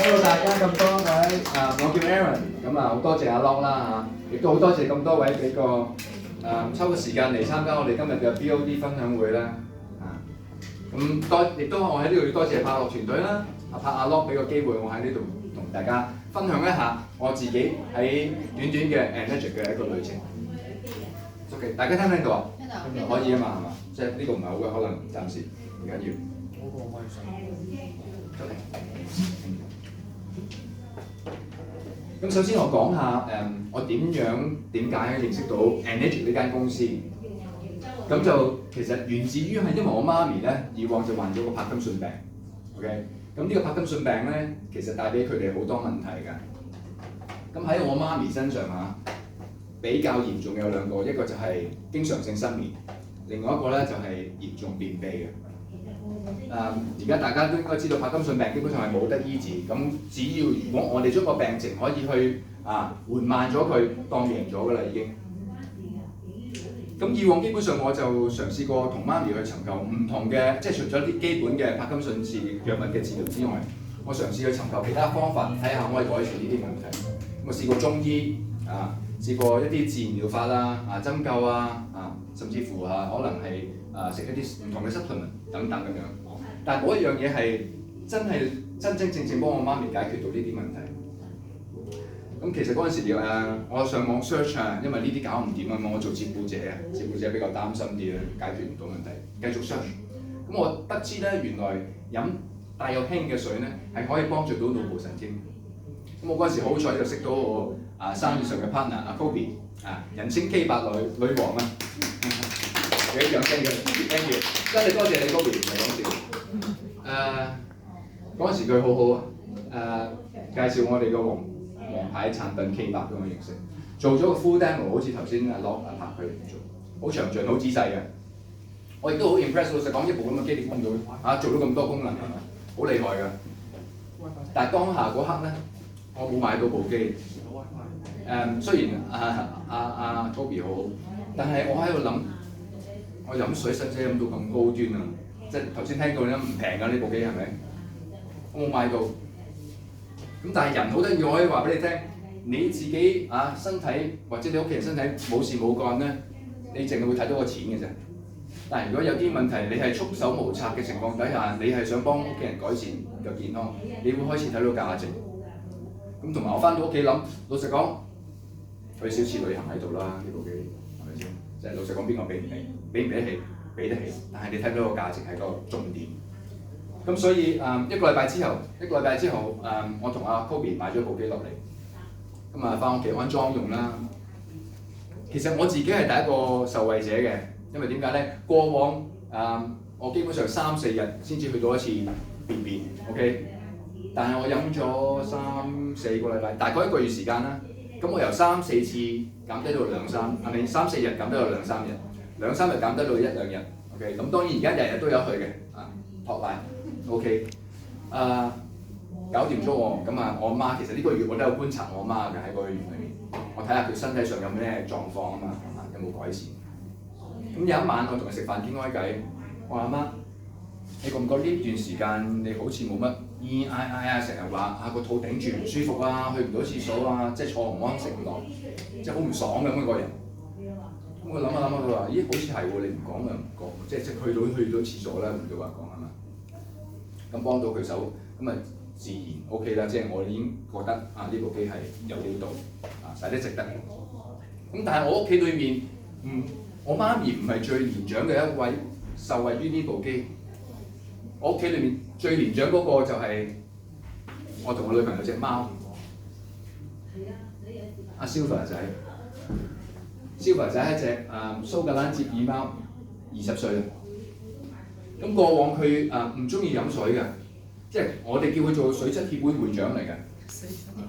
Hello 大家咁多位，我叫 Aaron，咁好多謝阿 Lock 啦嚇，亦都好多謝咁多位俾個抽個時間嚟參加我哋今日嘅 BOD 分享會啦，咁亦都我喺呢度要多謝柏樂團隊啦，阿 Lock 俾個機會我喺呢度同大家分享一下我自己喺短短嘅 Energy 嘅一個旅程。OK， 大家聽唔聽到啊？聽到。可以啊嘛，係嘛？即係呢個唔係好嘅，可能暫時唔緊要。嗰個可以上。咁首先我講下我點解認識到 Energy 呢間公司。咁就其實源自於係因為我媽咪咧以往就患咗個柏金遜病 ，OK。咁呢個柏金遜病咧其實帶俾佢哋好多問題㗎。咁喺我媽咪身上比較嚴重有兩個，一個就係經常性失眠，另外一個咧就係嚴重便秘嘅。而家大家都應該知道柏金遜病基本上係冇得醫治，咁只要如果我哋將個病情可以去緩慢咗佢，當贏咗㗎啦已經。咁以往基本上我就嘗試過同媽咪去尋求唔同嘅，即係除咗啲基本嘅柏金遜藥物嘅治療之外，我嘗試去尋求其他方法，睇下可以改善呢啲問題。我試過中醫試過一啲自然療法針灸甚至乎可能係食一啲唔同嘅 supplement 等等咁樣。但係嗰一樣嘢係真正幫我媽咪解決到呢啲問題。咁其實嗰陣時我上網 search 因為呢啲搞唔掂啊嘛，我做照顧者比較擔心啲解決唔到問題，繼續 search。咁我得知咧，原來飲帶有氫嘅水咧係可以幫助到腦部神經。咁我嗰陣時好彩就識到我生意上嘅 partner 阿 Kobe 人稱 K8女王啊，俾掌聲嘅 ，thank you， 真係多謝你 Kobe， 唔係講笑。嗰陣時佢好好介紹我哋個王牌產品 K8 俾我認識，做咗個 full demo， 好似頭先阿 Lock 拍佢嚟做，好詳盡好仔細嘅。我亦都好 impress， 老實講一部咁嘅機你估唔到做到咁多功能，好厲害㗎。但係當下嗰刻咧，我冇買到部機。雖然阿 Toby 好好，但係我喺度諗，我飲水使唔使飲到咁高端啊？即係頭先聽到咧唔平㗎呢部機係咪？我冇買到。咁但係人好得意，我可以話俾你聽，你自己身體或者你屋企人身體冇事冇幹咧，你淨係會睇到個錢嘅啫。但係如果有啲問題，你係束手無策嘅情況底下，你係想幫屋企人改善個健康，你會開始睇到價值。咁同埋我翻到屋企諗，老實講，去少次旅行喺度啦，呢部機係咪先？即係老實講，邊個俾唔起？俾唔俾得起？俾得起，但係你睇到個價值係個重點。咁所以一個禮拜之後，我同阿 Kobe 買咗部機落嚟，咁翻屋企安裝用啦。其實我自己係第一個受惠者嘅，因為點解咧？過往我基本上3-4日先至去到一次便 ，OK。但係我飲咗3-4個禮拜，大概1個月時間啦。咁我由3-4次減低到3-4日減低到2-3日，2-3日減低到1-2日。OK。咁當然而家日日都有去嘅，托賴。OK。搞掂咗我，咁我媽其實呢個月我都有觀察我媽嘅喺嗰個月裏面，我睇下佢身體上有咩狀況有冇改善。咁有一晚我同佢食飯傾開偈，我話阿媽，你覺唔覺呢段時間你好似冇乜咿呀成日話個肚頂住唔舒服去唔到廁所即係坐唔安食唔落，即係好唔爽咁嘅個人。咁佢諗下，佢話：咦，好似係喎，你唔講就唔覺，即係去到廁所啦，唔會話講係嘛？咁幫到佢手，咁自然 OK 啦，即係我已經覺得呢部機係有料到，使得值得。咁但係我屋企裏面，我媽咪唔係最年長嘅一位受惠於呢部機。我屋企裏面最年長嗰個就係我同我女朋友隻貓，阿 Silver 仔。Silver 仔係一隻蘇格蘭折耳貓，20歲啦。咁過往佢唔中意飲水嘅，即係我哋叫佢做水質協會會長嚟嘅。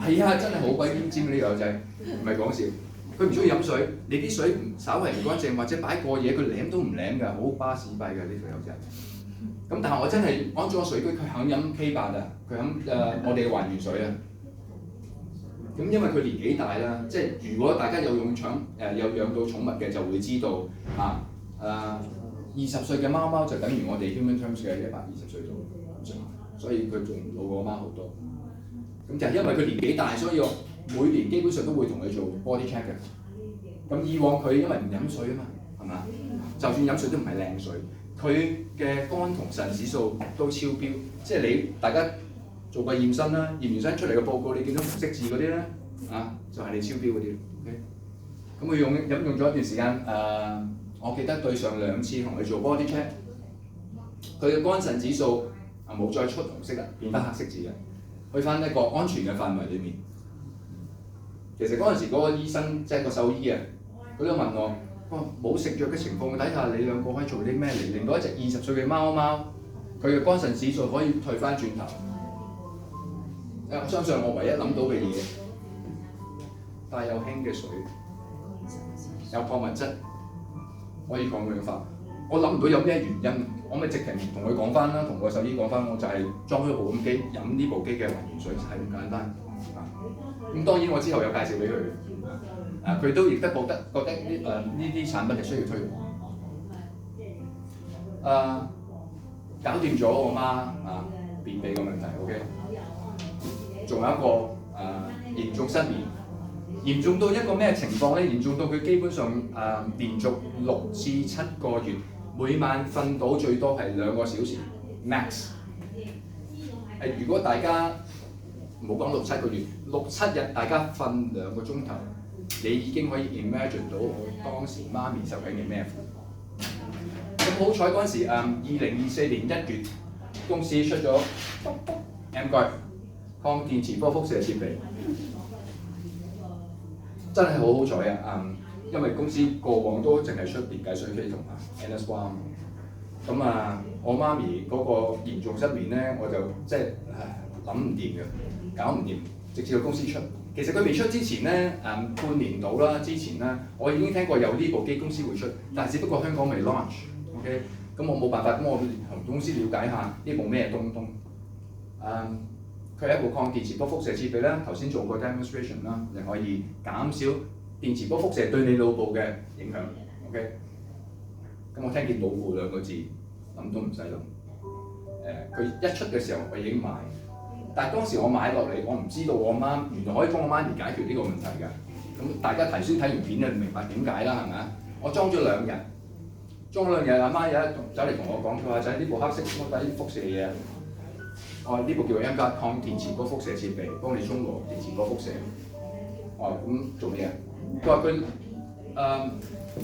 係真係好鬼奄尖呢個友仔，唔係講笑。佢唔中意飲水，你啲水稍為唔乾淨或者擺過夜，佢舐都唔舐㗎，好巴士閉㗎呢條友仔。咁但係我真係安裝水機，佢肯飲 K8佢肯我哋嘅還原水啊。咁因為佢年紀大啦，即係如果大家有養到寵物嘅就會知道20歲嘅貓貓就等於我哋 human terms 嘅120歲到咁上下。所以佢仲老過我媽好多。咁就係因為佢年紀大，所以我每年基本上都會同佢做 body check 嘅。咁以往佢因為唔飲水啊嘛，係嘛？就算飲水都唔係靚水，佢嘅肝同腎指數都超標。即係你大家做過驗身啦，驗完身出嚟嘅報告，你見到紅色字嗰啲咧，就係你超標嗰啲。OK， 咁佢飲用咗一段時間，我記得對上2次同佢做 body check， 佢嘅肝腎指數冇再出紅色啦，變翻黑色字嘅，去翻一個安全嘅範圍裡面。其實嗰陣時嗰個醫生即係個獸醫啊，佢都問我，冇食藥嘅情況底下，你兩個可以做啲咩嚟令到一隻20歲嘅貓佢嘅肝腎指數可以退翻轉頭？我相信我唯一諗到嘅嘢，帶有氫嘅水，有礦物質，可以抗氧化。我諗唔到有咩原因，我咪直情同佢講翻啦，同個獸醫講翻，我就係裝咗部咁機，飲呢部機嘅還原水係咁簡單。咁當然我之後有介紹俾佢，佢都亦都覺得呢啲產品係需要推廣。搞掂咗我媽便秘嘅問題 ，OK。仲有一個嚴重失眠，嚴重到一個咩情況咧？嚴重到佢基本上連續6至7個月，每晚瞓到最多係2個小時 max。如果大家唔好講6、7個月，6、7日大家瞓2個鐘頭，你已經可以 imagine 到我當時媽咪受緊嘅咩苦。咁好彩嗰陣時，2024年1月公司出咗 M-Guard 抗電磁波輻射設備，真係好彩啊！因為公司過往都淨係出電解水飛同埋 NS1。咁我媽咪嗰個嚴重失眠咧，我就即係諗唔掂嘅，搞唔掂，直至到公司出。其實佢未出之前咧，半年到啦，之前咧，我已經聽過有呢部機公司會出，但係只不過香港未 launch。OK， 咁我冇辦法，咁我同公司了解下呢部咩東東。佢係一部抗電磁波輻射設備啦，頭先做過 demonstration 啦，你可以減少電磁波輻射對你腦部嘅影響。OK， 咁我聽見腦部2個字，諗都唔使諗。佢一出嘅時候我已經買，但係當時我買落嚟，我唔知道我媽原來可以幫我媽咪解決呢個問題㗎。咁大家先睇完片就明白點解啦，係咪啊？我裝咗2日，阿媽有一走嚟同我講，佢話仔呢部黑色乜鬼輻射嘢。呢部叫 M-Guard 抗電磁波輻射設備，幫你中和電磁波輻射。咁做咩啊？佢話佢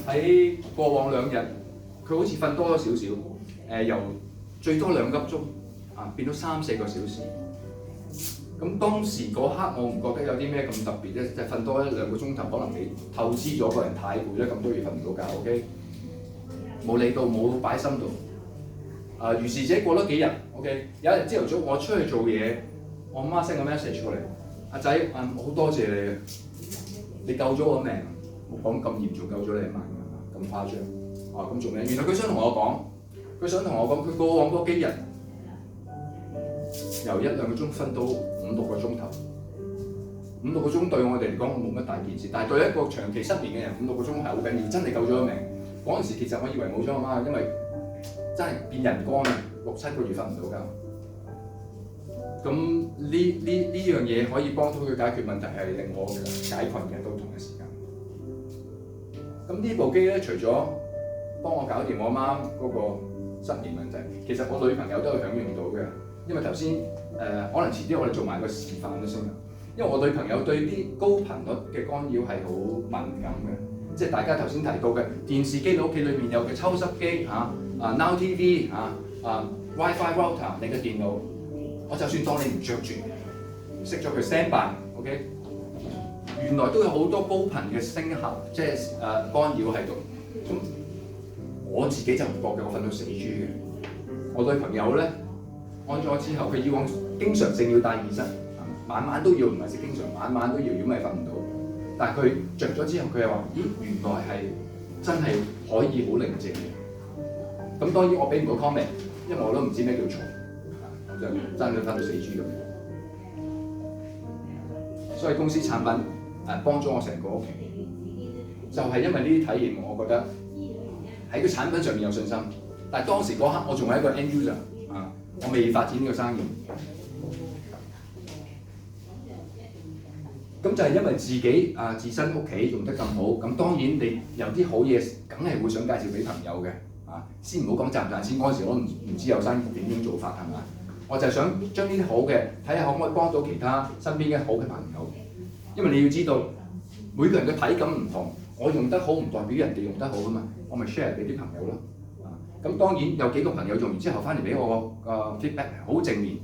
喺過往2日，佢好似瞓多咗少少，由最多2粒鐘變到3、4個小時。咁當時嗰刻我唔覺得有啲咩咁特別啫，就瞓多1、2個鐘頭，可能你透支咗，個人太攰咧，咁多月瞓唔到覺。OK， 冇理到，冇擺心度。如是者過咗幾日 ，OK， 有一日朝頭早我出去做嘢，我媽 send 個 message 過嚟，阿仔，好多謝你啊，你救咗我命，冇講咁嚴重，救咗你1萬㗎，咁誇張。咁做咩？原來佢想同我講，佢過往嗰幾日由1、2個鐘瞓到5、6個鐘頭，5、6個鐘對我哋嚟講冇乜大件事，但係對一個長期失眠嘅人5、6個鐘係好緊要，真係救咗我命。嗰陣時其實我以為冇咗我媽，因為真係變人乾啊，6、7個月瞓唔到覺。咁呢樣嘢可以幫到佢解決問題，係令我解困嘅都同一時間。咁呢部機咧，除咗幫我搞掂我媽嗰個失眠問題，其實我女朋友都有享用到嘅。因為頭先可能遲啲我哋做埋個示範都先啦。因為我女朋友對啲高頻率嘅干擾係好敏感嘅，即係大家頭先提到嘅電視機，你屋企裏面有嘅抽濕機Now TV WiFi router， 你嘅電腦，我就算當你唔着住，熄咗佢 standby，OK， 原來都有好多高頻嘅聲效，即係干擾喺度。咁我自己就唔覺嘅，我瞓到死豬嘅。我女朋友咧安咗之後，佢以往經常性要戴耳塞，晚晚都要，唔係經常，晚晚都要，如果唔係瞓唔到。但係佢着咗之後，佢又話：咦，原來係真係可以好寧靜嘅。咁當然我俾唔到 comment， 因為我都唔知咩叫嘈，我就爭咗瞓到死豬咁。所以公司產品幫咗我成個屋企，就係因為呢啲體驗，我覺得喺個產品上面有信心。但係當時嗰刻我仲係一個 end user，我未發展呢個生意。咁就係因為自己自身屋企用得咁好，咁當然你有啲好嘢，梗係會想介紹俾朋友嘅先唔好講賺唔賺錢，嗰陣時我唔知有生意點樣做法係嘛？我就係想將呢啲好嘅睇下可唔可以幫到其他身邊嘅好嘅朋友，因為你要知道每個人嘅體感唔同，我用得好唔代表人哋用得好㗎嘛，我咪 share 俾啲朋友咯。咁當然有幾個朋友用完之後翻嚟俾我個 feedback 好正面。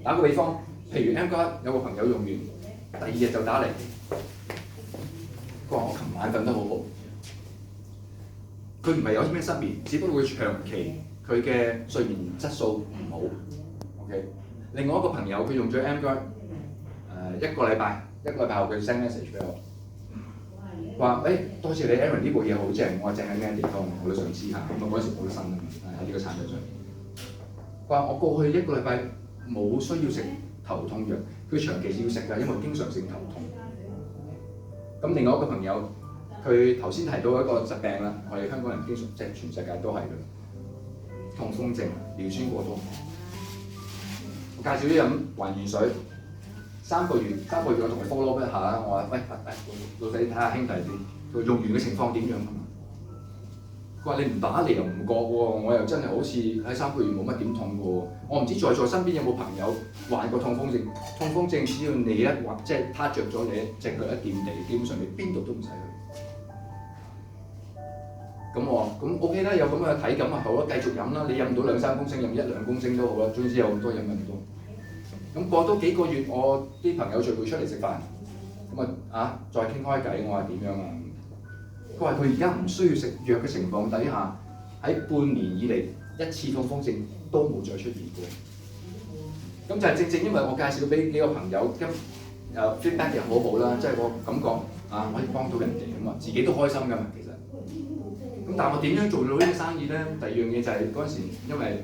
打個比方，譬如 M 哥有個朋友用完，第二日就打嚟，佢話我琴晚瞓得好好。佢唔係有咩失眠，只不過佢長期佢嘅睡眠質素唔好。OK， 另外一個朋友佢用咗 M 哥一個禮拜後佢 send message 俾我，話多謝你 Aaron 呢部嘢好正，我話正喺咩地方我都想知下。咁嗰陣時冇得新啊嘛，喺呢個產品上面。佢話我過去一個禮拜冇需要食頭痛藥，佢長期要食㗎，因為經常性頭痛。咁另外一個朋友，佢頭先提到一個疾病啦，我哋香港人經常即係全世界都係㗎，痛風症、尿酸過多。我介紹啲飲還原水，3個月我同佢 follow 一下，我話喂老細睇下兄弟佢用完嘅情況點樣啊？佢話你唔打你又唔覺喎，我又真係好似喺3個月冇乜點痛過喎。我唔知在座身邊有冇朋友患過痛風症？痛風症只要你一或即係撻着咗你隻腳一掂地，基本上你邊度都唔使去。咁我話咁 OK 啦，有咁嘅體感啊，好啦，繼續飲啦。你飲唔到2-3公升，飲1-2公升都好啦。總之有咁多飲咁多。咁過多幾個月，我啲朋友聚會出嚟食飯，咁再傾開偈，我話點樣啊？佢話佢而家唔需要食藥嘅情況底下，喺半年以嚟一次痛風症都冇再出現過。咁就係正正因為我介紹俾幾個朋友，feedback 又好好啦，即係我感覺可以幫到人哋咁啊，自己都開心㗎嘛，其實。咁但係我點樣做到呢個生意咧？第二樣嘢就係嗰陣時，因為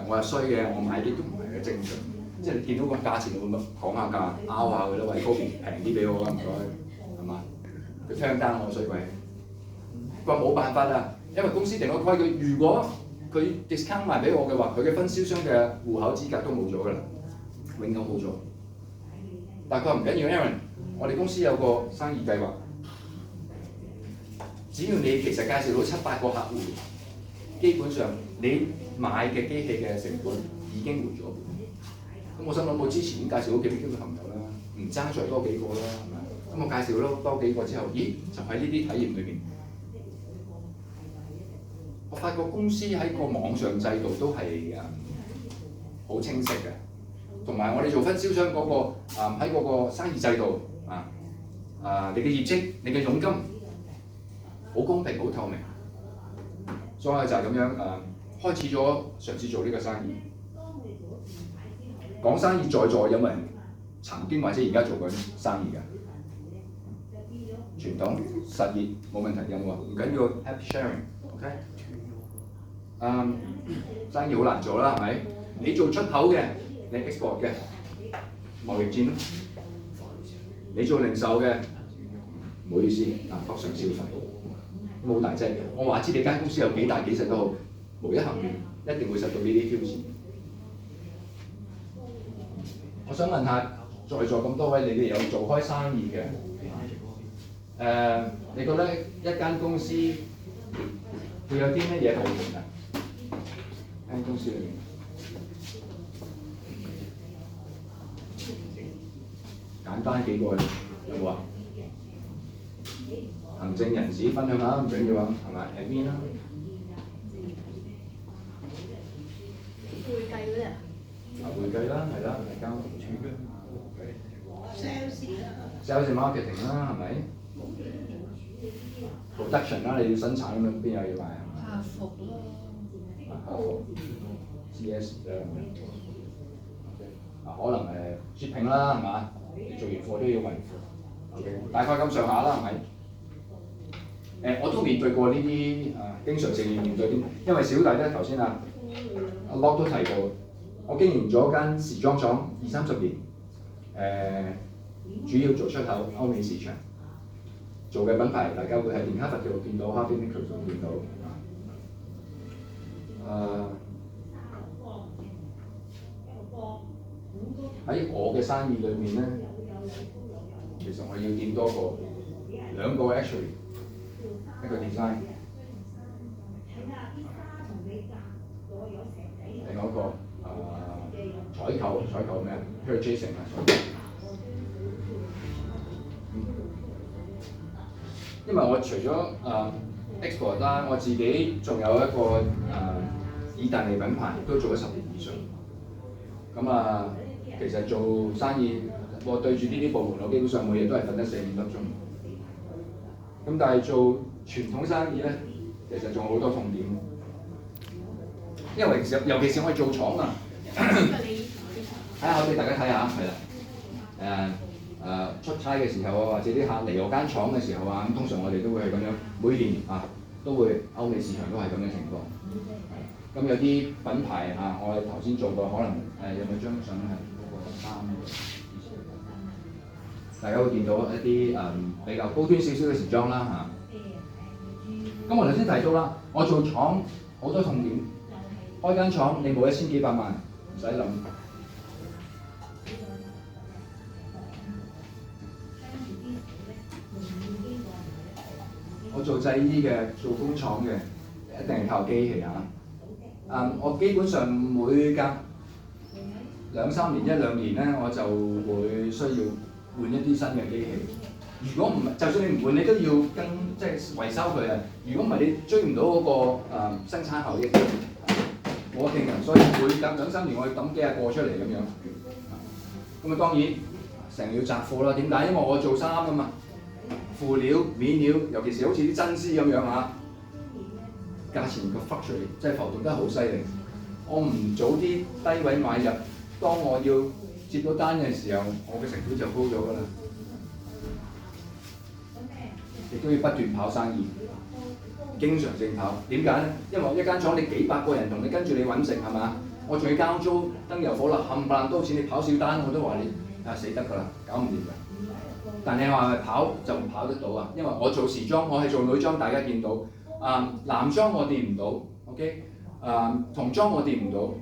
我係衰嘅，我買啲都唔係嘅正常，即係你見到個價錢會講下價，拗下佢啦，喂，嗰邊平啲俾我啦，唔該，係嘛？佢聽單我衰鬼。佢話冇辦法啦，因為公司定個規矩，如果佢 discount 賣俾我嘅話，佢嘅分銷商嘅戶口資格都冇咗㗎啦，永久冇咗。但係佢話唔緊要 ，Aaron， 我哋公司有個生意計劃，只要你其實介紹到7-8個客戶，基本上你買嘅機器嘅成本已經回咗本。咁我心諗我之前已經介紹咗幾個朋友啦，唔爭再多幾個啦，係咪？咁我介紹多幾個之後，咦，就喺呢啲體驗裏面。我發覺公司喺個網上制度都係好清晰嘅，同埋我哋做分銷商嗰個喺嗰個生意制度你嘅業績、你嘅佣金好公平、好透明，所以就係咁樣開始咗嘗試做呢個生意。講生意在座有冇人曾經或者而家做緊生意㗎？傳統實業冇問題有冇啊？唔緊要 ，happy sharing，OK？生意好難做啦，係咪？你做出口嘅，你 export 嘅貿易戰咯。你做零售嘅，唔好意思，北上消費，咁好大劑。我話知你間公司有幾大幾細都好，無一幸免，一定會受到呢啲挑戰。我想問下，在座咁多位，你哋有做開生意嘅？你覺得一間公司會有啲乜嘢部門啊？間公司裏面簡單幾個有冇啊？行政人士分享下唔緊要啊，係咪 ？admin 啦。會計嗰啲啊？會計啦，係啦，係交處嘅。sales marketing 啦，係咪 ？production 啦，你要生產咁樣，邊有嘢賣啊？客服咯。客服 CS 可能shipping 啦，係嘛？你做完貨都要運貨。OK， 大概咁上下啦，係咪？我都面對過呢啲經常性要面對啲，因為小弟咧頭先阿 Lock 都提到，我經營咗間時裝廠20-30年，主要做出口歐美市場，做嘅品牌大家會喺連哈佛度見到，Harvey Nichols 度見到。喺我嘅生意裏面咧，其實我要掂多兩個 actually， 一個 design， 另外一個採購咩 purchasing 啊。因為我除咗export 啦，我自己仲有一個意大利品牌，亦都做咗10年以上。咁其實做生意，我對住呢啲部門，我基本上每日都係瞓得4-5粒鐘。咁但係做傳統生意咧，其實仲有好多痛點。因為尤其是我哋做廠啊，睇下俾大家睇下，係啦，出差嘅時候啊，或者啲客嚟我間廠嘅時候啊，咁通常我哋都會係咁樣，每年都會歐美市場都係咁嘅情況。咁有啲品牌我哋頭先做過，可能有冇張相係嗰個衫？大家會見到一啲比較高端少少嘅時裝啦咁我頭先提到啦，我做廠好多痛點，開間廠你冇1000幾百萬，唔使諗。我做製衣嘅，做工廠嘅，一定係靠機器我基本上每隔2-3年、1-2年咧，我就會需要換一啲新嘅機器。如果唔係，就算你唔換，你都要即係維修佢啊。如果唔係，你追唔到嗰個生產效益。我競爭，所以每隔2-3年我要抌幾廿個出嚟咁樣。咁當然成日要摘貨啦。點解？因為我做衫㗎嘛。輔料、面料，尤其是好似啲真絲咁樣價錢個 fluctuate 即係浮動得好犀利。我唔早啲低位買入，當我要接到單嘅時候，我嘅成本就高咗㗎啦。亦都要不斷跑生意，經常性跑。點解咧？因為我一間廠你幾百個人同你跟住你揾食係嘛？我仲要交租、燈油火蠟冚唪唥都好似你跑少單，我都話你死得㗎啦，搞唔掂㗎。但你話跑就唔跑得到啊，因為我做時裝，我係做女裝，大家見到男裝我掂唔到 ，OK，童裝我掂唔到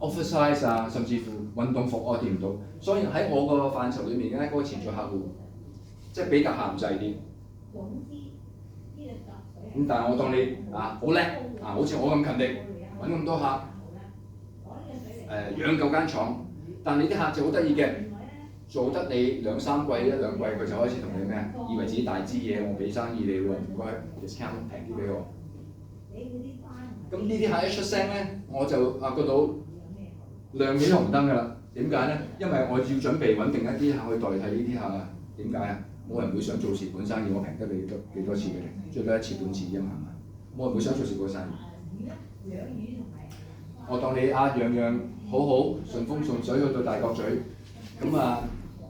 oversize 甚至乎運動服我掂唔到，所以喺我個範疇裏面咧，嗰個潛在客戶即係比較限制啲。咁但係我當你好叻好似我咁勤力，揾咁多客養夠間廠，但你啲客就好得意嘅。做得你2-3季、1-2季，佢就開始同你咩？以為自己大支嘢，我俾生意你喎，唔該 discount 平啲俾我。咁呢啲客一出聲咧，我就覺到亮起紅燈㗎啦。點解咧？因為我要準備揾定一啲客去代替呢啲客啊。點解啊？冇人會想做蝕本生意，我平得你幾多次俾你？最多1次半次啫嘛，係嘛？冇人會想做蝕本生意。我當你樣樣好好，順風順水去到大角咀，咁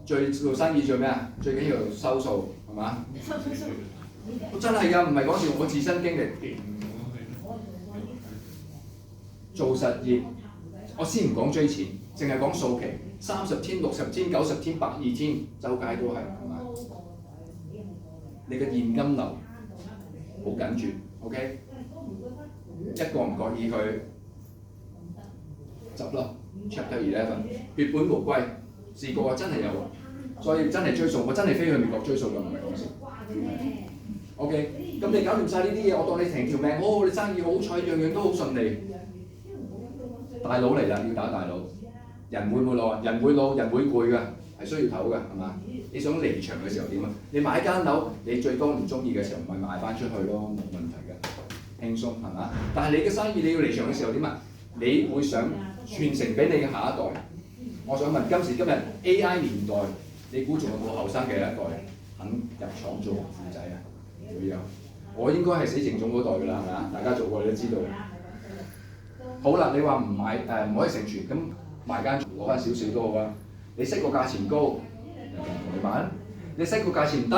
最做生意做咩啊？最緊要收數係嘛？我真係㗎，唔係講笑，我自身經歷。做實業，我先唔講追錢，淨係講數期，30天、60天、90天、120天，周街都係嘛？你嘅現金流好緊絕 ，OK？ 一個唔覺意佢執笠 ，Chapter 11，血本無歸，試過真係有。所以真係追數，我真係飛去美國追數㗎，唔係講笑。OK， 咁你搞掂晒呢啲嘢，我當你成條命好，你生意好彩，樣樣都好順利。大佬嚟啦，要打大佬。人會唔會老？人會老，人會攰㗎，係需要唞㗎，係嘛？你想離場嘅時候點啊？你買間樓，你最多唔中意嘅時候，咪賣翻出去咯，冇問題㗎，輕鬆係嘛？但係你嘅生意你要離場嘅時候點啊？你會想傳承俾你嘅下一代。我想問今時今日 AI 年代。你估仲有冇後生嘅一代肯入廠做負仔啊？會有，我應該係死剩種嗰代㗎啦，係咪啊？大家做過你都知道。好啦，你話唔買唔可以成全，咁賣間攞翻少少都好啊。你識個價錢高，人哋唔同你買啦。你識個價錢低，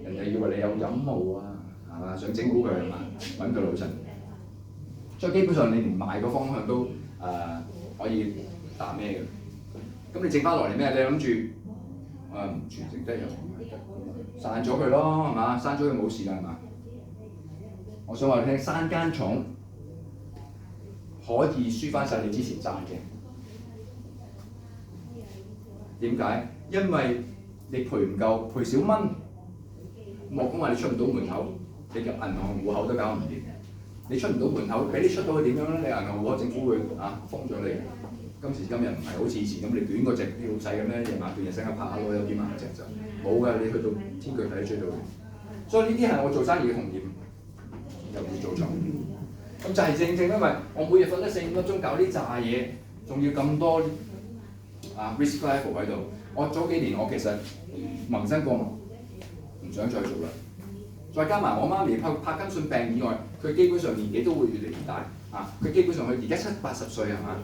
人哋以為你有陰謀啊，係嘛？想整蠱佢係嘛？揾佢老襯。所以基本上你連賣個方向都可以打咩嘅。咁你剩翻落嚟咩？你諗住？唔傳承得又唔係得，散咗佢咯，係嘛？散咗佢冇事啦，係嘛？我想話你聽，3間廠可以輸翻晒你之前賺嘅。點解？因為你賠唔夠，賠少蚊，莫講話你出唔到門口，你嘅銀行戶口都搞唔掂。你出唔到門口，俾你出到去點樣咧？你銀行戶口政府會封咗你。今時今日唔係好似以前咁，你捲嗰隻啲老細咁咧，夜晚半夜醒一拍攞有幾萬隻就冇㗎，你去到天腳睇得追到嘅。所以呢啲係我做生意嘅同業，又要做錯。咁就係正因為我每日瞓得4-5個鐘搞呢扎嘢，仲要咁多risk level 喺度。我早幾年我其實萌生過唔想再做啦。再加埋我媽咪帕金遜病以外，佢基本上年紀都會越嚟越大佢基本上佢而家70-80歲係嘛？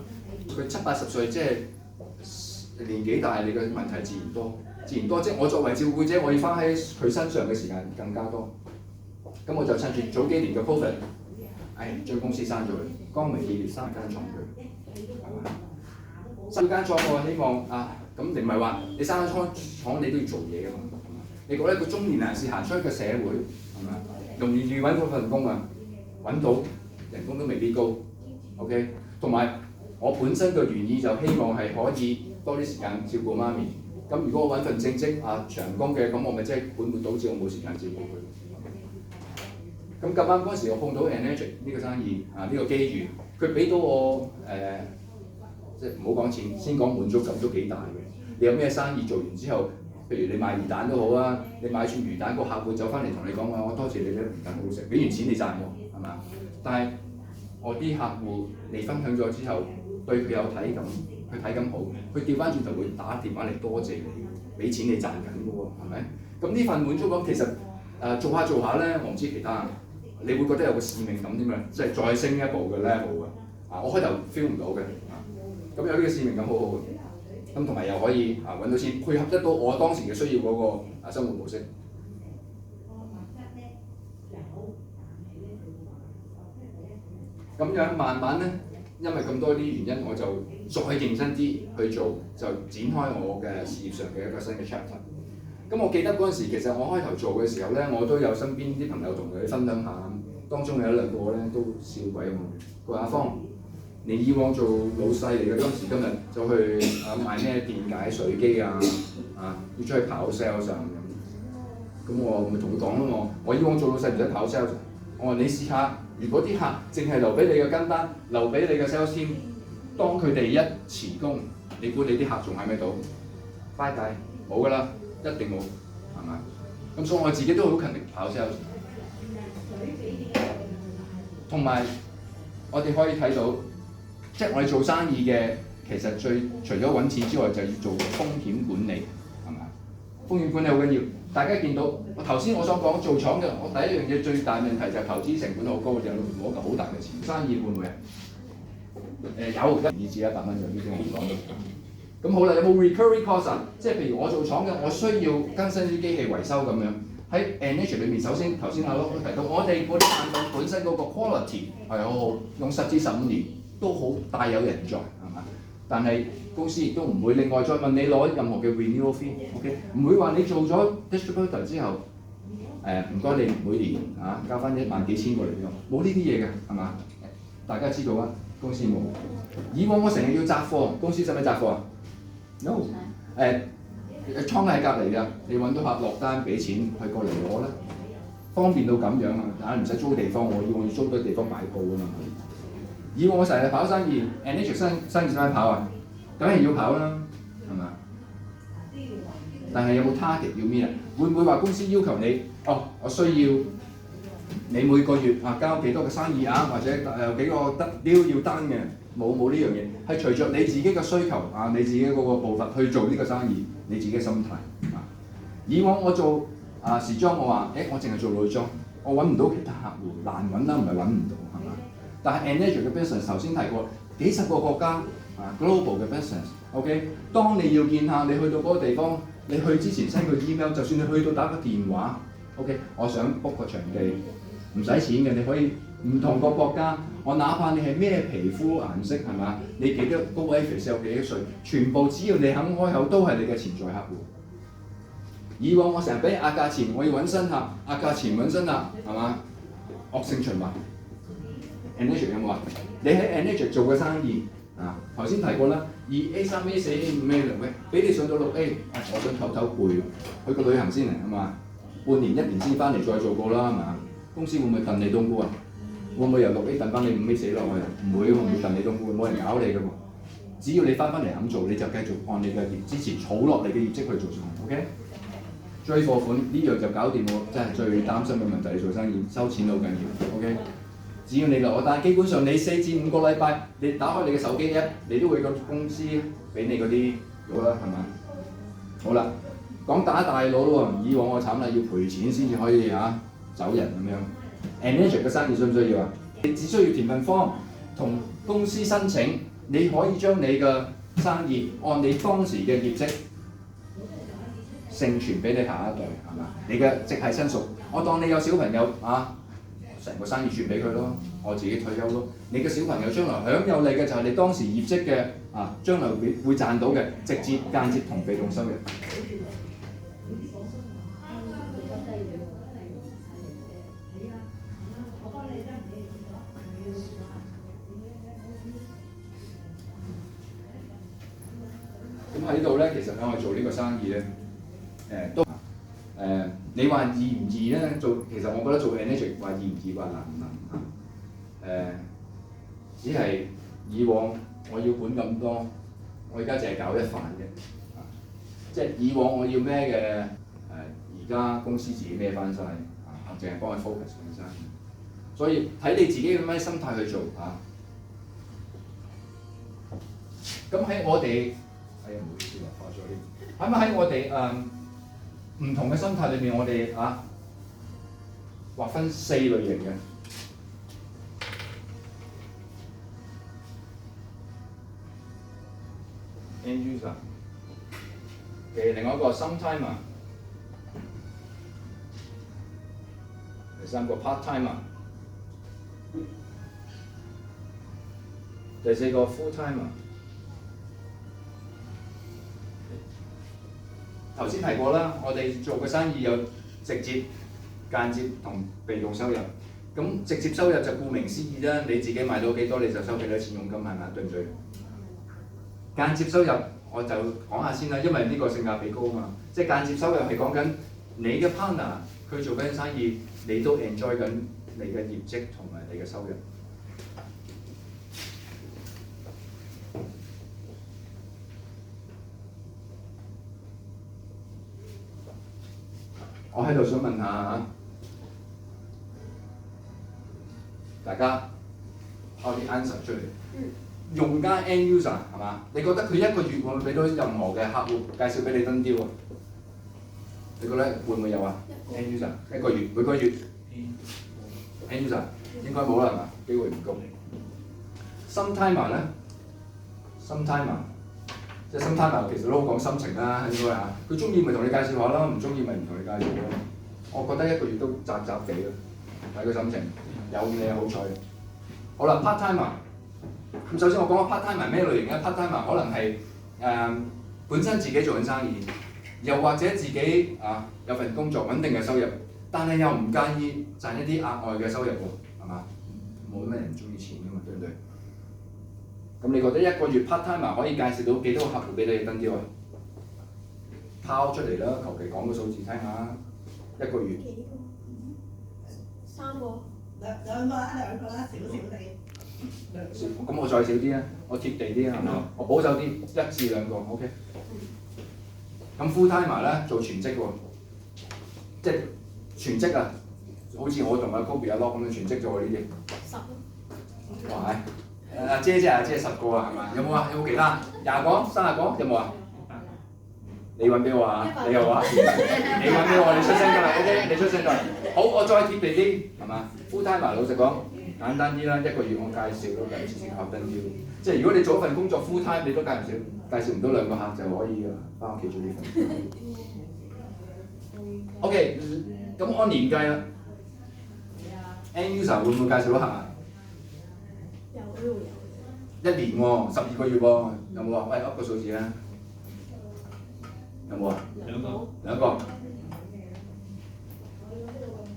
佢70-80歲即係年紀大，你嘅問題自然多。即係我作為照顧者，我要花喺佢身上嘅時間更加多。咁我就趁住早幾年嘅 Covid， 將公司刪咗佢，光明正大刪間廠佢，係嘛？刪間廠我希望咁你唔係話你刪間廠你都要做嘢㗎嘛？你覺得一個中年人士行出去嘅社會係咪？容易揾到份工揾到人工都未必高 ，OK？ 同埋我本身嘅原意就希望係可以多啲時間照顧媽咪。咁如果我揾份正職長工嘅，咁我咪即係本末倒置，我冇時間照顧佢。咁咁啱嗰陣時，我碰到 Energy 呢個生意呢個機遇，佢俾到我即係唔好講錢，先講滿足感都幾大嘅。你有咩生意做完之後，譬如你賣魚蛋都好啊，你買串魚蛋，個客會走翻嚟同你講話，我多謝你啲魚蛋好食，俾完錢你賺我，係嘛？但係我啲客戶你分享咗之後，對佢有體感。佢睇咁好，佢調翻轉頭會打電話嚟多謝你，俾錢你賺緊嘅喎，係咪？咁呢份滿足感其實做下咧，我唔知其他，你會覺得有個使命感添啊，即係再升一步嘅 level 我開頭 feel 唔到嘅咁有呢個使命感好好嘅，咁同埋又可以揾到錢，配合得到我當時嘅需要嗰個生活模式。咁樣慢慢咧。因為咁多啲原因，我就再認真啲去做，就展開我嘅事業上嘅一個新嘅 chapter。咁我記得嗰陣時，其實我開頭做嘅時候咧，我都有身邊啲朋友同佢分享下，當中有1-2個咧都笑鬼我。佢話阿方，你以往做老細嚟嘅，今時今日就去賣咩電解水機要出去跑 sales 咁我咪同佢講咯，我以往做老細唔使跑 sales， 我話你試下。如果啲客淨係留俾你嘅跟單，留俾你嘅 sales team， 當佢哋一辭工，你估你啲客仲喺咪度？拜拜，冇㗎啦，一定冇，係咪？咁所以我自己都好勤力跑 sales。同埋我哋可以睇到，即係我哋做生意嘅，其實除咗揾錢之外，就要做風險管理，係咪？風險管理好緊要。大家見到我頭先我所講做廠嘅，我第一樣嘢最大問題就係投資成本好高，就攞嚿好大嘅錢。生意會唔會有1至100蚊嘅呢啲我唔講到。咁好啦，有冇 recurring cost 即係譬如我做廠嘅，我需要更新啲機器維修咁樣。喺 N.H. 裏面，首先頭先阿 Lo 都提到，我哋嗰啲產品本身嗰個 quality 係好好，用10至15年都好大有人在，係嘛？但係公司亦都唔會另外再問你攞任何嘅 renewal fee，OK？ 唔會話你做咗 distributor 之後，唔該你每年交翻1萬幾千過嚟俾我，冇呢啲嘢嘅，係嘛？大家知道啊，公司冇。以往我成日要摘貨，公司使唔使摘貨？No， 倉喺隔離㗎，你揾到客落單俾錢，佢過嚟攞啦，方便到咁樣啊！唔使租地方，我要租多地方擺鋪啊嘛。以往我成日跑生意 ，N.H. 生意使唔使跑啊？梗係要跑啦，係嘛？但係有冇 target 要咩啊？會唔會話公司要求你我需要你每個月交幾多嘅生意額，或者幾個deal要單嘅？冇呢樣嘢，係隨着你自己嘅需求你自己嗰個步伐去做呢個生意，你自己嘅心態以往我做時裝，我話我淨係做女裝，我揾唔到其他客戶，難揾啦，唔係揾唔到係嘛？但係 N.H. 嘅 business 頭先提過，幾十個國家global 嘅 business，OK？ 當你要見客，你去到嗰個地方，你去之前 send 個 email， 就算你去到打個電話 ，OK？ 我想 book 個場地，唔使錢嘅，你可以唔同個國家，我哪怕你係咩皮膚顏色係嘛，你幾多高矮肥瘦幾多歲，全部只要你肯開口，都係你嘅潛在客戶。以往我成日俾壓價錢，我要揾新客，壓價錢揾新客，係嘛？惡性循環。N.H. 有冇啊？你喺 N.H. 做嘅生意，啊，頭先提過啦，2A、3A、4A、5A、6A，俾你上到6A，我想唞唞攰，去個旅行先嚟係嘛？半年、1年先翻嚟再做過啦係嘛？公司會唔會燉你冬菇啊？會唔會由6A 燉翻你5A 死落去啊？唔會，會唔會燉你冬菇？冇人搞你㗎喎。只要你翻嚟肯做，你就繼續按你嘅之前儲落嚟嘅業績去做上去 ，OK？追貨款呢樣就搞掂喎，真係最擔心嘅問題。你做生意收錢好緊要 ，OK？只要你落單，基本上你4至5個禮拜，你打開你嘅手機 app， 你都會個公司俾你嗰啲咗啦，係嘛？好啦，講打大佬咯喎，以往我慘啦，要賠錢先至可以走人咁樣。Energy 嘅生意需唔需要啊？你只需要填份 form 同公司申請，你可以將你嘅生意按你當時嘅業績承傳俾你下一代，係嘛？你嘅直系親屬，我當你有小朋友成個生意傳俾佢咯，我自己退休咯。你嘅小朋友將來享有你嘅就係你當時業績嘅將來會賺到嘅直接、間接同被動收入。咁喺度咧，其實我哋做呢個生意咧，都你話易唔易咧？其實我覺得做 energy 話易唔易話難唔難只係以往我要管咁多，我而家淨係搞一範嘅，即係以往我要孭嘅而家公司自己孭翻晒，我淨係幫佢 focus 緊生意。所以睇你自己咁樣心態去做咁喺我哋唔好意思化咗添。咁喺我哋唔同嘅心態裏面，我哋劃分4類型嘅。End user 嘅另外一個 sometime， 第3個 part time， 第4個 full time。頭先提過啦，我哋做嘅生意有直接、間接同被動收入。咁直接收入就顧名思義啦，你自己賣到幾多你就收幾多錢佣金，係咪？對唔對？間接收入我就講下先啦，因為呢個性價比高啊嘛。即係間接收入係講緊你嘅 partner 佢做緊生意，你都 enjoy 緊你嘅業績同埋你嘅收入。我喺度想問下大家拋啲 answer 出嚟。用家 end user 係嘛？你覺得佢一個月會唔會俾到任何嘅客戶介紹俾你登雕啊？你覺得會唔會有啊 ？end user 一個月每個月 end user 應該冇啦係嘛？機會唔高。sometime 咧 ，sometime 即係 sometime 其實都好講心情啦，應該佢中意咪同你介紹下咯，唔中意咪唔同你介紹咯。我覺得一個月都雜雜地咯，睇個心情，有你好彩。好啦 part time。咁首先我講個 part time 係咩類型嘅 part time 可能係本身自己做緊生意，又或者自己有份工作穩定嘅收入，但係又唔介意賺一啲額外嘅收入喎，係嘛？冇咩人中意錢㗎嘛，對唔對？咁你覺得一個月 part time 可以介紹到幾多個客戶俾你登雕啊？拋出嚟啦，求其講個數字聽下，一個月。3個。兩個啦，少少地。咁我再少啲啊，我貼地啲係嘛？我保守啲，1至2個 ，OK。咁 full timer 咧做全職喎，即係全職啊，好似我同阿 Kobe 阿 Lock 咁樣全職做呢啲。10。哇係，阿姐10個啊係嘛？有冇啊？有冇其他？20個、30個有冇啊？你揾俾我啊！你又話，你揾俾我，你出聲得啦 ，OK？ 你出聲得啦。好，我再貼地啲係嘛 ？full timer 老實講。簡單啲啦，一個月我介紹都介紹客登雕，即係如果你做一份工作 full time，你都介紹唔到2個客就可以㗎，翻屋企做呢份。OK， 咁按年計啦 ，end user 會唔會介紹到客啊？有。1年喎，12個月喎，有冇啊？喂，噏個數字啦。有冇啊？2個。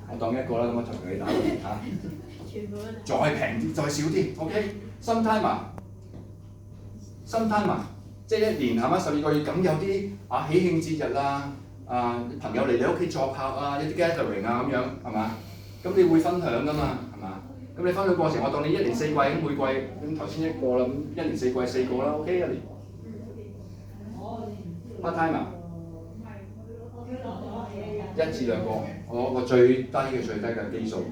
我當1個啦，咁我同你打個電。再平啲，再少啲 ，OK？sometime sometime 即係一年係嘛12個月，咁有啲喜慶節日啊，朋友嚟你屋企作客啊，一啲 gathering 啊咁樣係嘛？咁你會分享㗎嘛係嘛？咁你分享過程，我當你1年4季咁每季咁頭先一個啦，咁1年4季4個啦 ，OK 一年。part time 1至2個，我個最低嘅基數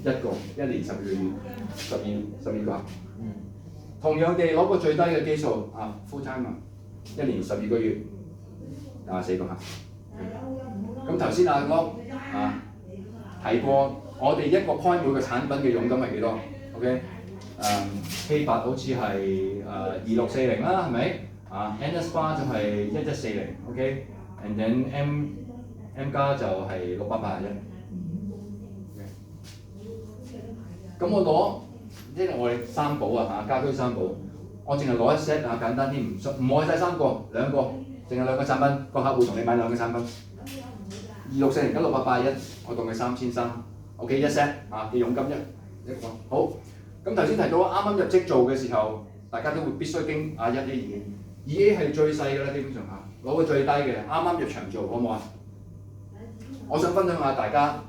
1個，1年12個月，12個。同樣地攞個最低嘅基數full time 1年12個月，24個客。咁頭先阿哥提過，我哋一個 point 每個產品嘅佣金係幾多 ？OK， K8好似係2640啦，係咪？NSPA 就係1140，OK，and then M 加就係681。咁我攞即係我哋三寶家居三寶，我淨係攞一 set 簡單啲，唔愛晒3個2個，淨係2個產品，個客戶同你買2個產品。2640加681，我當佢3300，OK 一 set 嘅佣金一個。好，咁頭先提到啱啱入職做嘅時候，大家都會必須經1A 係最細㗎啦，基本上攞個最低嘅，啱啱入場做好唔好啊？我想分享下大家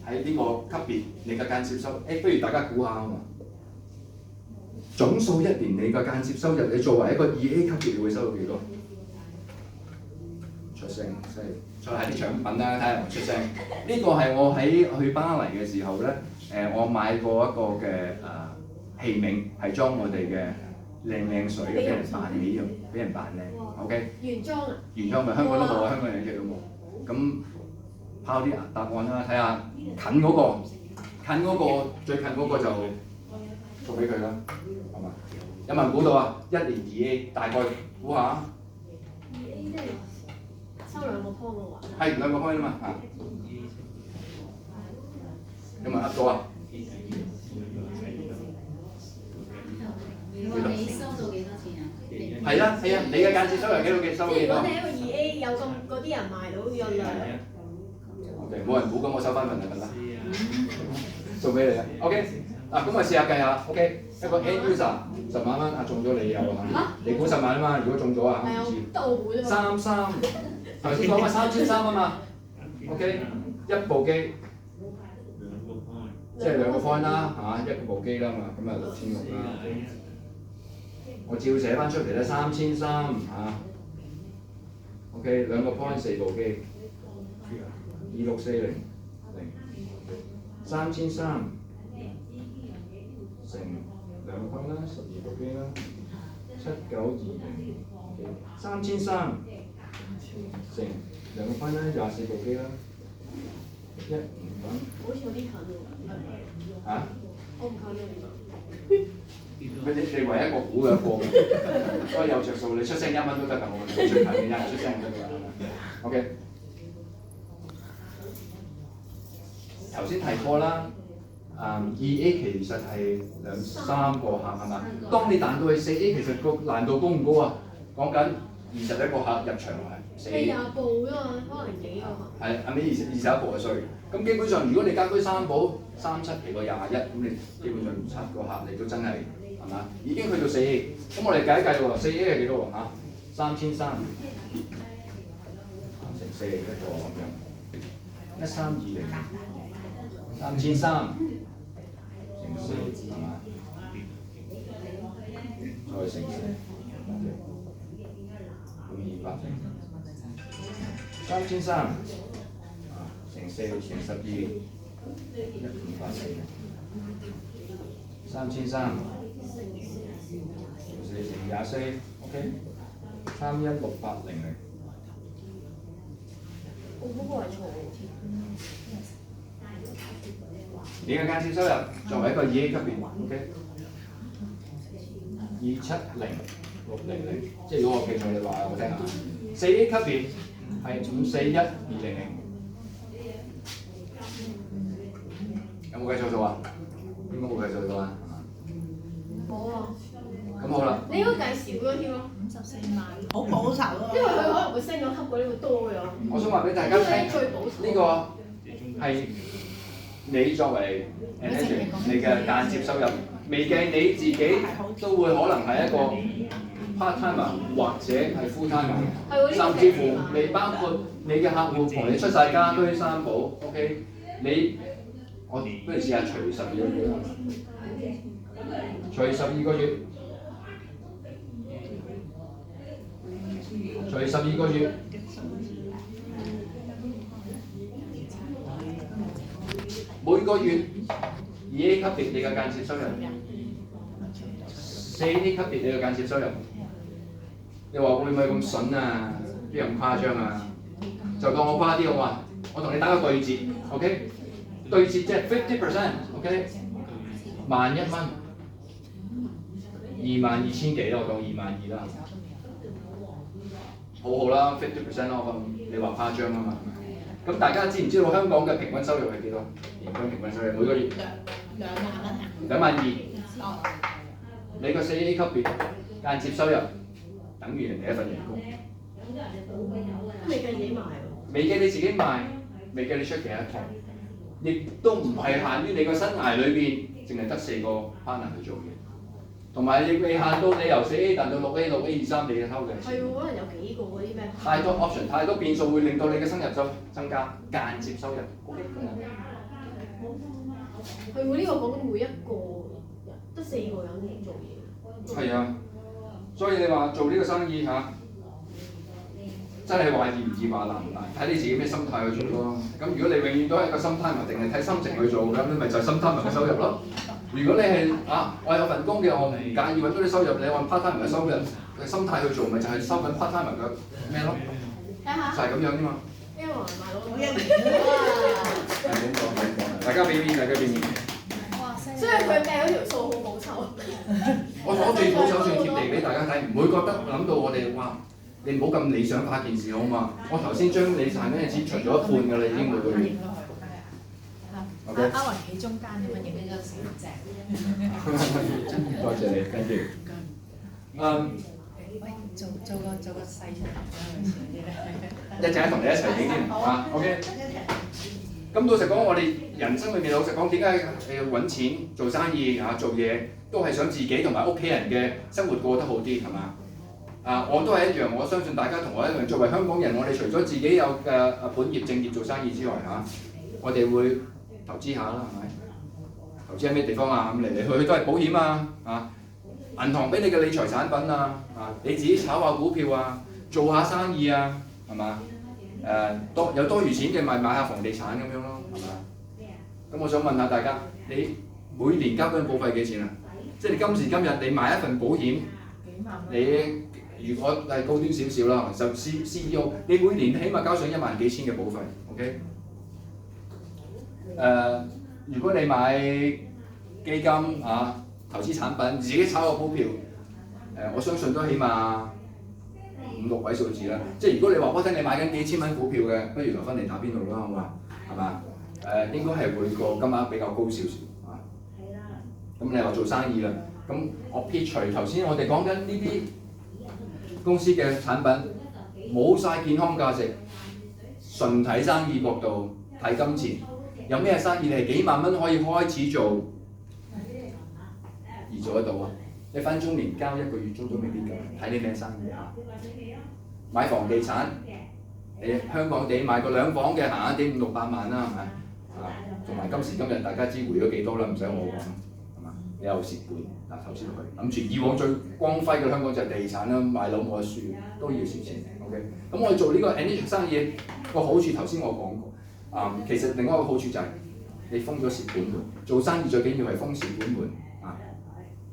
喺呢個級別你嘅間接收入，不如大家估下好嘛？總數1年你嘅間接收入，你作為一個2A 級別，你會收到幾多？出聲，犀利！再係啲獎品啦，睇下有冇出聲。呢個係我喺去巴黎嘅時候咧，我買過一個嘅器皿，係裝我哋嘅靚水嘅，俾人扮起用，俾人扮靚。OK。原裝啊？原裝咪香港都冇啊，香港人一隻都冇。咁拋啲答案啦，睇下近嗰個，最近嗰個就送俾佢啦，係嘛？有冇人估到啊？1年2A 大概估下。2A 即係收2個 point 嘅話。係2個 point 啊嘛有冇人噏到啊？你收到幾多錢啊？係啊，你嘅間接收入幾多？收幾多？即係如果你一個2A 有嗰啲人賣到有2。OK， 冇人估咁，我收翻份就得啦。送俾你啊。OK， 咁我試下計下。OK， 一個 end user 10萬蚊，中咗你有啊？你估10萬啊嘛？如果中咗啊？係啊，得我估啫嘛。33，頭先講話3300啊嘛。OK， 一部機，即係2個 point 啦，一部機啦嘛，咁啊6600啦。我照寫翻出嚟咧3300OK， 2個 point 4部機，26400 3300乘2個 point 啦，12部機啦，7920，3300乘2個 point 啦，24部機啦，1好似有啲近喎。我唔近你。你唯一一個估嘅一個，所以有着數，你出聲1蚊都得㗎，我最近嘅人出聲得㗎。OK， 頭先提過啦，2A 其實係2-3個客係嘛？當你彈到去4A，其實個難度高唔高啊？講緊21個客入場係4A。20部啫嘛，可能幾個客。係後尾21部係衰。咁基本上，如果你家居三寶37期個21，咁你基本上7個客你都真係。係嘛？已經去到4A，咁我哋計一計喎，4A 係幾多喎？3300乘4一個咁樣，1320，3300乘4係嘛？再乘4，咁200乘3300乘4乘12，1584，3300。乘24，OK， 31600。我嗰個係錯嘅。你嘅間接收入作為一個2A 級別 ，OK， 270,600，即係如果我記錯你話我聽下。4A 級別係541,200，有冇計錯數啊？應該冇計錯數啊？冇啊。咁好啦。你應該計少咗添咯。54萬。好保守啊！因為佢可能會升咗級嗰啲會多咗。我想話俾大家聽，最保守。呢個係你作為你嘅間接收入，未計你自己都會可能係一個 part timer 或者係 full timer，係喎甚至乎你包括你嘅客戶同你出晒家居三寶 ，OK？ 我不如試下除12個月啦，除12個月，除12個月。每個月2A 級別你嘅間接收入，4A 級別你嘅間接收入，你話會唔會咁筍啊？邊有咁誇張啊？就當我誇啲好嘛？我同你打個對折 ，OK？ 對折即係50%，OK？ 11,000蚊，22,000幾啦，我當22,000啦，好好啦，50% 咯，咁你話誇張啊嘛？咁大家知唔知道香港嘅平均收入係幾多？平均收入每個月220,000。你個4A 級別間接收入等於人哋一份人工。未計自己賣喎。未計你自己賣，未計你出其他堂，亦都唔係限於你個生涯裏邊，淨係得4個 partner 去做嘢，同埋亦未限到你由4A 彈到6A、6A 23你嘅偷嘅。係喎，可能有幾個嗰啲咩？太多 option， 太多變數會令到你嘅收入增加，間接收入。OK。係喎，呢個講緊每一個得4個人做嘢。係啊，所以你話做呢個生意嚇，真係話易唔易話難唔難，睇你自己咩心態去做咯。咁如果你永遠都係一個心態，定係睇心情去做，咁你咪就係心態嘅收入咯。如果你係我有份工嘅，我唔介意揾多啲收入，你按 part time 嘅收入嘅心態去做，咪就係收緊 part time 嘅咩咯？就係咁樣啫嘛。因為賣佬好一年。係咁講，大家俾面，大家俾面。所以佢命嗰條數好保守。我攞最保守、最貼地俾大家睇，唔會覺得諗到我哋哇，你唔好咁理想化件事好嘛？我頭先將你賺嗰陣時除咗一半㗎啦，已經每個月。阿雲企中間咁樣影呢個成隻。多謝你 ，thank you。喂，做個細出嚟一陣間同你一齊影添啊 ，OK。咁老實講，我哋人生裏面老實講，點解要揾錢、做生意啊、做嘢，都係想自己同埋屋企人嘅生活過得好啲，係嘛？我都係一樣，我相信大家同我一樣，作為香港人，我哋除咗自己有嘅本業正業做生意之外，我哋會投資下啦，係咪？投資喺咩地方啊？咁嚟嚟去去都係保險啊，銀行俾你嘅理財產品啊，你自己炒下股票啊，做下生意啊，係嘛？有多餘錢嘅咪買下房地產咁樣咯，係嘛？咁我想問下大家，你每年交緊保費幾錢啊？即係你今時今日你買一份保險，你如果係高端少少啦，就 CEO， 你每年起碼交上1萬幾千嘅保費 ，OK？ 如果你買基金投資產品，自己炒個股票，我相信都起碼5、6位數字啦。即係如果你話我聽你買緊幾千蚊股票嘅，不如留翻嚟打邊爐啦，好嘛？係嘛？應該係會個金額比較高少少啊。咁你話做生意啦，咁我撇除頭先我哋講緊呢啲公司嘅產品，冇晒健康價值，純睇生意角度睇金錢。有咩生意你係幾萬蚊可以開始做而做得到啊？你分鐘連交1個月租都未必夠，睇你咩生意啊？買房地產，你香港地買個2房嘅行一啲500-600萬啦，係咪？同埋今時今日大家知回咗幾多啦，唔使我講，係嘛？你有蝕本投資落去，諗住以往最光輝嘅香港就係地產啦，買樓冇得輸，都要蝕錢。OK， 咁我做呢個 Angie 生意個好處頭先我講過。其實另外一個好處就係你封咗蝕本門，做生意最緊要係封蝕本門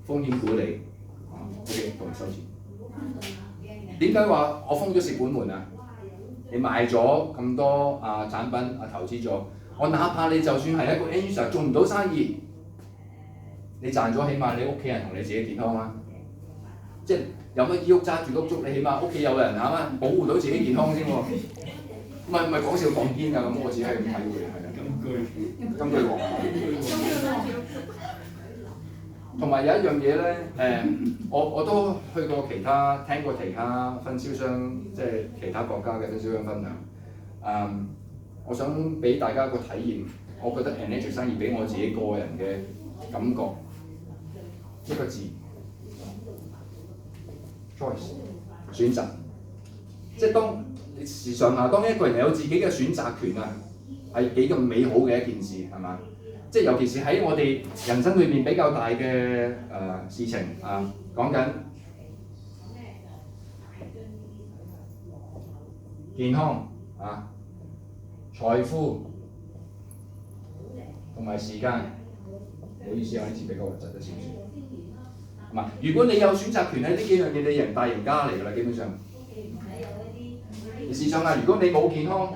風險管理，OK 同埋收錢。點解話我封咗蝕本門啊？你賣咗咁多產品投資咗，我哪怕你就算係一個 Angie 做唔到生意，你賺咗起碼你屋企人同你自己健康啊！即係有乜衣屋揸住碌竹，你起碼屋企有人保護到自己健康先喎。唔係講笑講堅㗎，咁我自己係咁體會係啊。金句王。同埋有一樣嘢咧，我都去過聽過其他分銷商，即係其他國家嘅分銷商分享。我想俾大家一個體驗，我覺得 Angie 生意俾我自己個人嘅感覺，一個字 choice 選擇，即係當你時常下，當一個人有自己嘅選擇權啊，係幾咁美好嘅一件事係嘛？即係尤其是喺我哋人生裏面比較大嘅事情啊，講緊健康啊、財富同埋時間。唔好意思啊，呢次比較核突一少少。係嘛？如果你有選擇權喺呢幾樣嘢，你人大贏家嚟㗎啦，基本上。而試想下，如果你冇健康，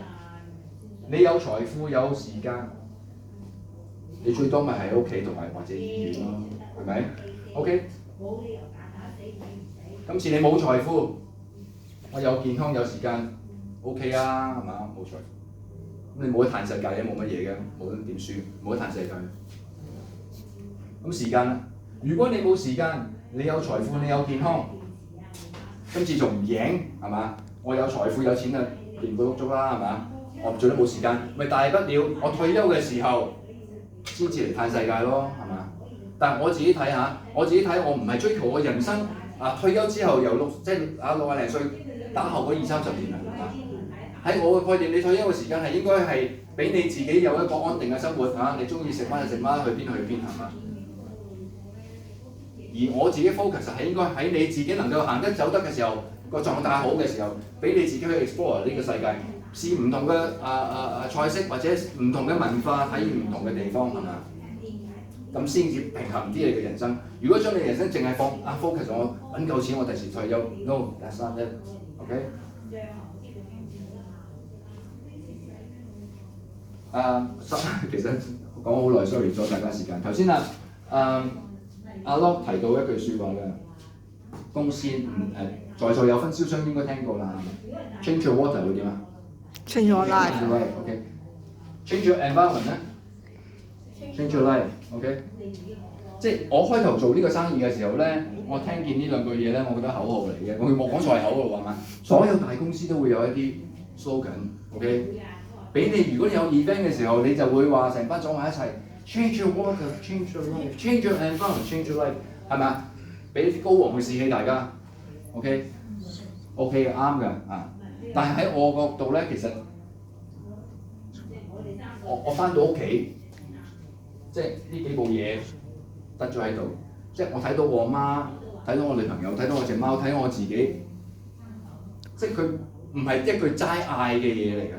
你有財富有時間，你最多咪喺屋企同埋或者醫院咯，係咪 ？OK。今次你冇財富，我有健康有時間 ，OK 啊，係嘛？冇財富，咁你冇得嘆世界嘅，冇乜嘢嘅，冇得點輸，冇得嘆世界。咁時間啦，如果你冇時間，你有財富，你有健康，今次仲唔贏係嘛？我有財富有錢啊，連個碌竹啦係嘛？我最多冇時間，咪大不了我退休嘅時候先至嚟嘆世界咯係嘛？但係我自己睇下，我唔係追求我人生啊退休之後由60零歲打後嗰20-30年啊，喺我嘅概念，你退休嘅時間係應該係俾你自己有一個安定嘅生活嚇，你中意食乜就食乜，去邊係嘛？而我自己 focus 係應該喺你自己能夠行得走得嘅時候，個狀態好嘅時候，俾你自己去 explore 呢個世界，試唔同嘅菜式或者唔同嘅文化，體驗唔同嘅地方係嘛？咁先至平衡啲你嘅人生。如果將你人生淨係放focus 我揾夠錢，我第時退休 ，no that's not it，OK？其實講好耐 ，sorry 咗大家時間。頭先阿 Lock 提到一句説話嘅，公司在座有分銷商應該聽過啦。Change your water 會點啊 Change your life。OK。Change your environment 咧 ，Change your life。OK。即係我開頭做呢個生意嘅時候咧，我聽見呢兩句嘢咧，我覺得口號嚟嘅。我冇講錯係口號係嘛？所有大公司都會有一啲 slogan。OK。俾你，如果你有 event 嘅時候，你就會話成班坐埋一齊。Change your water, change your life, change your environment, change your life， 係咪啊？俾啲高昂嘅士氣大家 ，OK 嘅啱嘅啊。但係喺我角度咧，其實我翻到屋企，即係呢幾部嘢得咗喺度，即係我睇到我媽，睇到我女朋友，睇到我隻貓，睇到我自己，即係佢唔係一句齋嗌嘅嘢嚟嘅。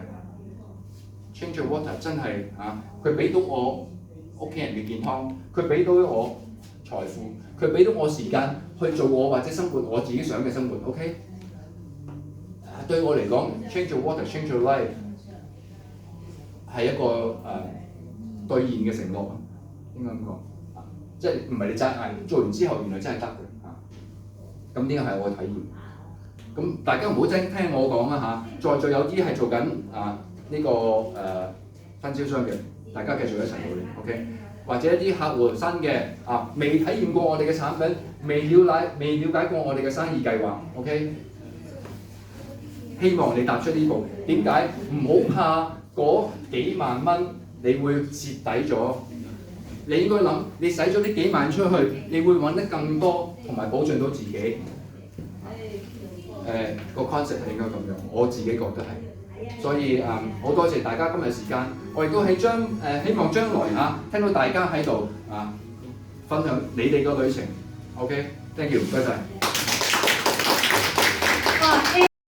Change your water 真係啊，佢俾到我屋企人嘅健康，佢俾到我財富，佢俾到我時間去做我或者生活我自己想嘅生活。OK， 對我嚟講 ，change your water, change your life 係一個兌現嘅承諾，應該咁講，即係唔係你齋嗌，做完之後原來真係得嘅啊！咁呢個係我嘅體驗。咁大家唔好聽我講啊嚇，在座有啲係做緊呢個分銷商嘅。大家繼續一齊努力 ，OK？ 或者一啲客戶新嘅未體驗過我哋嘅產品，未了解過我哋嘅生意計劃 ，OK？ 希望你踏出呢步。點解？唔好怕嗰幾萬蚊，你會蝕底咗。你應該諗，你使咗呢幾萬出去，你會揾得更多，同埋保障到自己。個 concept 係應該咁樣，我自己覺得係。所以好多謝大家今日時間，我亦都係希望將來聽到大家喺度分享你哋個旅程。OK，thank you，唔該晒。